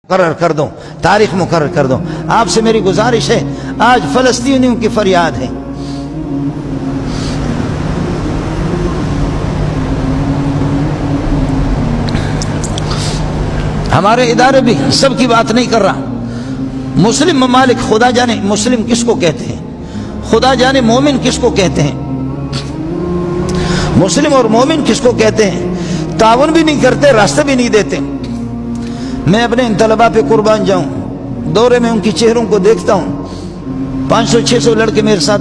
मुकर्रर कर दो, तारीख मुकर्रर कर दो। आपसे मेरी गुजारिश है, आज फलस्तीनियों की फरियाद है, हमारे इदारे भी सबकी बात नहीं कर रहा। मुस्लिम ममालिक, खुदा जाने मुस्लिम किसको कहते हैं, खुदा जाने मोमिन किसको कहते हैं, मुस्लिम और मोमिन किसको कहते हैं, ताउन भी नहीं करते, रास्ते भी नहीं देते। मैं अपने इन तलबा पे कुर्बान जाऊं, दौरे में उनकी चेहरों को देखता हूं। 500-600 लड़के मेरे साथ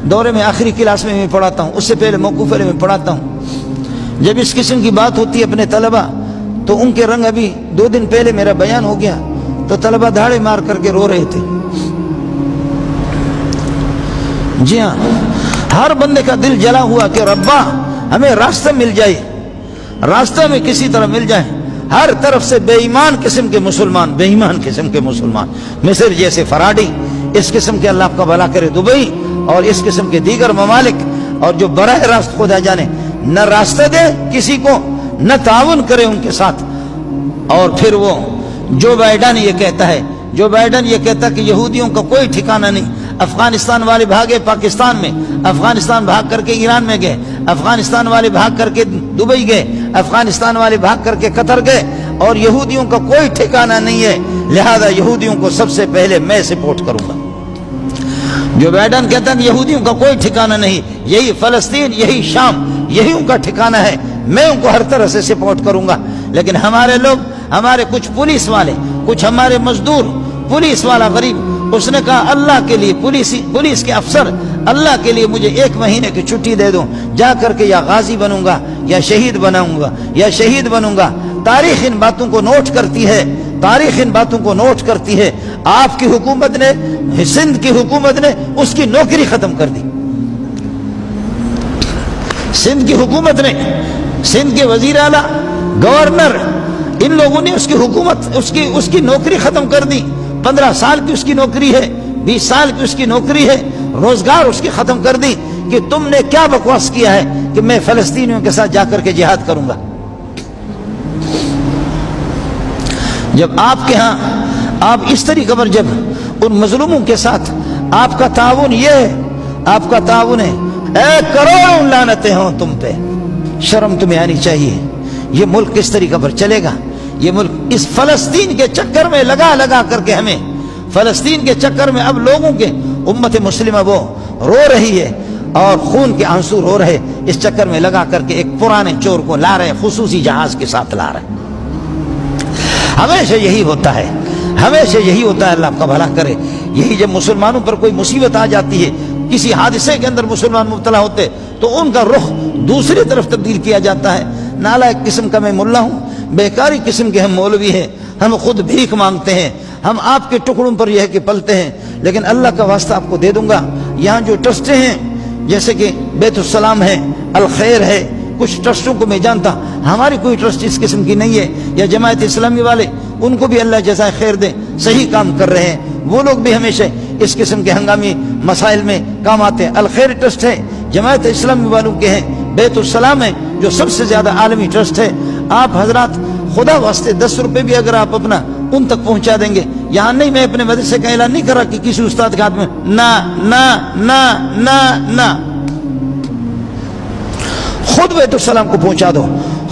दौरे में आखिरी क्लास में मैं पढ़ाता हूं, उससे पहले मौकूफे में पढ़ाता हूं। जब इस किस्म की बात होती है अपने तलबा, तो उनके रंग, अभी 2 दिन पहले मेरा बयान हो गया तो तलबा धाड़े मार करके रो रहे थे। जी हाँ, हर बंदे का दिल जला हुआ कि रब्बा हमें रास्ता मिल जाए, रास्ता में किसी तरह मिल जाए। हर तरफ से बेईमान किस्म के मुसलमान, बेईमान किस्म के मुसलमान, मिस्र जैसे फराडी, इस किस्म के अल्लाह का भला करे दुबई और इस किस्म के दीगर ममालिक, और जो बराह रास्त खुदा जाने न रास्ता दे किसी को, न ताउन करे उनके साथ। और फिर वो जो बाइडन ये कहता है, जो बाइडन ये कहता है कि यहूदियों का कोई ठिकाना नहीं। अफगानिस्तान वाले भागे पाकिस्तान में, अफगानिस्तान भाग करके ईरान में गए, अफगानिस्तान वाले भाग करके दुबई गए, अफगानिस्तान वाले भाग करके कतर गए, और यहूदियों का कोई ठिकाना नहीं है, लिहाजा यहूदियों को सबसे पहले मैं सपोर्ट करूंगा। जो बाइडन कहता है कि यहूदियों का कोई ठिकाना नहीं, यही फलस्तीन, यही शाम, यही उनका ठिकाना है, मैं उनको हर तरह से सपोर्ट करूंगा। लेकिन हमारे लोग, हमारे कुछ पुलिस वाले, कुछ हमारे मजदूर, पुलिस वाला गरीब, उसने कहा अल्लाह के लिए, पुलिस के अफसर, अल्लाह के लिए मुझे 1 महीने की छुट्टी दे दो, जा करके या गाजी बनूंगा या शहीद बनाऊंगा या शहीद बनूंगा। तारीख इन बातों को नोट करती है, तारीख इन बातों को नोट करती है। आपकी हुकूमत ने, सिंध की हुकूमत ने उसकी नौकरी खत्म कर दी। सिंध की हुकूमत ने, सिंध के वजीर आला, गवर्नर, इन लोगों ने उसकी हुकूमत, उसकी नौकरी खत्म कर दी। 15 साल की उसकी नौकरी है, 20 साल की उसकी नौकरी है, रोजगार उसकी खत्म कर दी कि तुमने क्या बकवास किया है कि मैं फलस्तीनियों के साथ जाकर के जिहाद करूंगा। जब आपके यहां आप इस तरीके पर जब उन मजलूमों के साथ आपका ताउन ये है, आपका ताउन है, करोड़ों लानतें हों तुम पे, शर्म तुम्हें आनी चाहिए। ये मुल्क किस तरीके पर चलेगा? ये मुल्क इस फलस्तीन के चक्कर में लगा करके, हमें फलस्तीन के चक्कर में अब लोगों के, उम्मत मुस्लिमा वो रो रही है और खून के आंसू रो रहे, इस चक्कर में लगा करके एक पुराने चोर को ला रहे, खुसूसी जहाज के साथ ला रहे। हमेशा यही होता है, हमेशा यही होता है, अल्लाह आपका भला करे। यही जब मुसलमानों पर कोई मुसीबत आ जाती है, किसी हादसे के अंदर मुसलमान मुब्तला होते, तो उनका रुख दूसरी तरफ तब्दील किया जाता है। नालायक किस्म का मैं मुल्ला हूँ, बेकारी किस्म के हम मौलवी हैं, हम खुद भीख मांगते हैं, हम आपके टुकड़ों पर यह कि पलते हैं। लेकिन अल्लाह का वास्ता आपको दे दूंगा, यहाँ जो ट्रस्टें हैं, जैसे कि बैतुस्सलाम है, अल खैर है, कुछ ट्रस्टों को मैं जानता, हमारी कोई ट्रस्ट इस किस्म की नहीं है, या जमात इस्लामी वाले, उनको भी अल्लाह जज़ाए खैर दे, सही काम कर रहे हैं। वो लोग भी हमेशा इस किस्म के हंगामी मसाइल में काम आते हैं। अल खैर ट्रस्ट है, जमात इस्लामी वालों के हैं, बैतुस्सलाम है जो सबसे ज्यादा आलमी ट्रस्ट है। आप हजरात खुदा वास्ते 10 रुपए भी अगर आप अपना उन तक पहुंचा देंगे, यहाँ नहीं, मैं अपने मदरसे का ऐलान नहीं कर रहा कि किसी उस्ताद के हाथ में, ना ना ना ना ना, खुद बैतुस्सलाम को पहुंचा दो,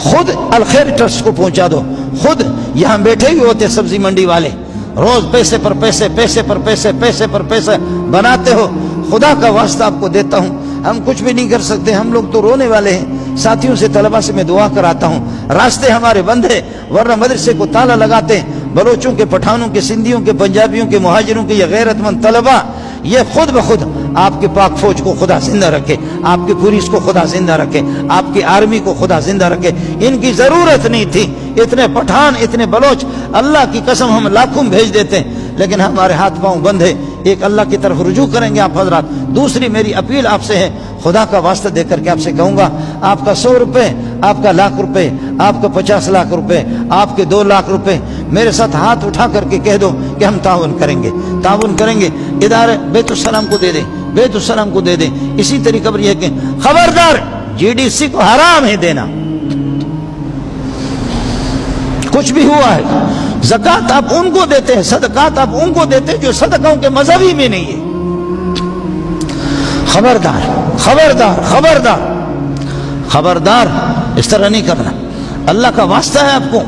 खुद अल खैर ट्रस्ट को पहुंचा दो, खुद यहाँ बैठे हुए होते सब्जी मंडी वाले, रोज पैसे पर पैसे, पैसे पर पैसे, पैसे पर पैसे बनाते हो। खुदा का वास्ता आपको देता हूँ, हम कुछ भी नहीं कर सकते, हम लोग तो रोने वाले हैं। साथियों से, तलबा से मैं दुआ कराता हूँ, रास्ते हमारे बंद है, वरना मदरसे को ताला लगाते हैं। बलोचों के, पठानों के, सिंधियों के, पंजाबियों के, मुहाजिरों के, ये गैरतमंद तलबा, ये खुद ब खुद आपके पाक फौज को खुदा जिंदा रखे, आपकी पुलिस को खुदा जिंदा रखे, आपकी आर्मी को खुदा जिंदा रखे। इनकी जरूरत नहीं थी, इतने पठान, इतने बलोच, अल्लाह की कसम हम लाखों भेज देते हैं, लेकिन हमारे हाथ पांव बंद है। एक अल्लाह की तरफ रुजू करेंगे आप हजरात। दूसरी मेरी अपील आपसे है, खुदा का वास्ता देकर के आपसे कहूंगा, आपका 100 रुपए, आपका लाख रुपए, आपका 50 लाख रुपए, आपके 2 लाख रुपए, मेरे साथ हाथ उठा करके कह दो कि हम ताउन करेंगे, ताउन करेंगे। इदारे बैतुस्सलाम को दे दें, बैतुस्सलाम को दे दें। इसी तरीके पर यह कि खबरदार, जीडीसी को हराम है देना। कुछ भी हुआ है, زکات آپ ان کو دیتے ہیں, صدقات آپ ان کو دیتے ہیں جو صدقوں کے مذہبی میں نہیں ہے. خبردار خبردار خبردار خبردار, اس طرح نہیں کرنا. اللہ کا واسطہ ہے آپ کو.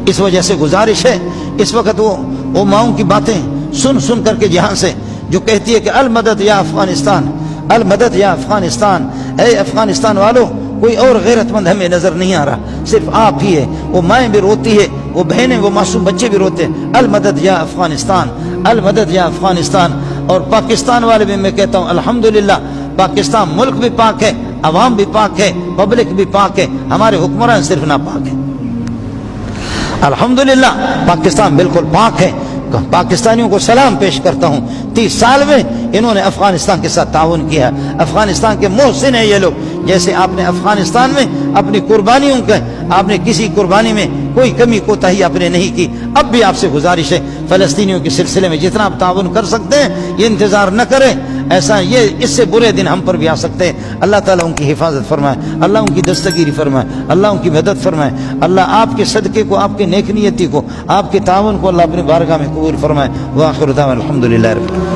اس وجہ سے گزارش ہے, اس وقت وہ ماؤں کی باتیں سن کر کے جہاں سے جو کہتی ہے کہ المدد یا افغانستان, المدد یا افغانستان, اے افغانستان والو, کوئی اور غیرت مند ہمیں نظر نہیں آ رہا, صرف آپ ہی ہے. وہ مائیں بھی روتی ہے, وہ بہنیں, وہ معصوم بچے بھی روتے ہیں, المدد یا افغانستان, المدد یا افغانستان. اور پاکستان والے بھی میں کہتا ہوں الحمدللہ, پاکستان ملک بھی پاک ہے, عوام بھی پاک ہے, پبلک بھی پاک ہے, ہمارے حکمران صرف ناپاک ہے. الحمدللہ پاکستان بالکل پاک ہے. پاکستانیوں کو سلام پیش کرتا ہوں, 30 سال میں انہوں نے افغانستان کے ساتھ تعاون کیا. افغانستان کے محسن ہیں یہ لوگ. جیسے آپ نے افغانستان میں اپنی قربانیوں کے, آپ نے کسی قربانی میں کوئی کمی کوتاہی آپ نے نہیں کی. اب بھی آپ سے گزارش ہے, فلسطینیوں کے سلسلے میں جتنا آپ تعاون کر سکتے ہیں یہ انتظار نہ کریں. ایسا یہ اس سے برے دن ہم پر بھی آ سکتے ہیں. اللہ تعالیٰ ان کی حفاظت فرمائے, اللہ ان کی دستگیری فرمائے, اللہ ان کی مدد فرمائے. اللہ آپ کے صدقے کو, آپ کے نیک نیتی کو, آپ کے تعاون کو اللہ اپنے بارگاہ میں قبول فرمائے. وآخر دعوانا الحمدللہ رب العالمین.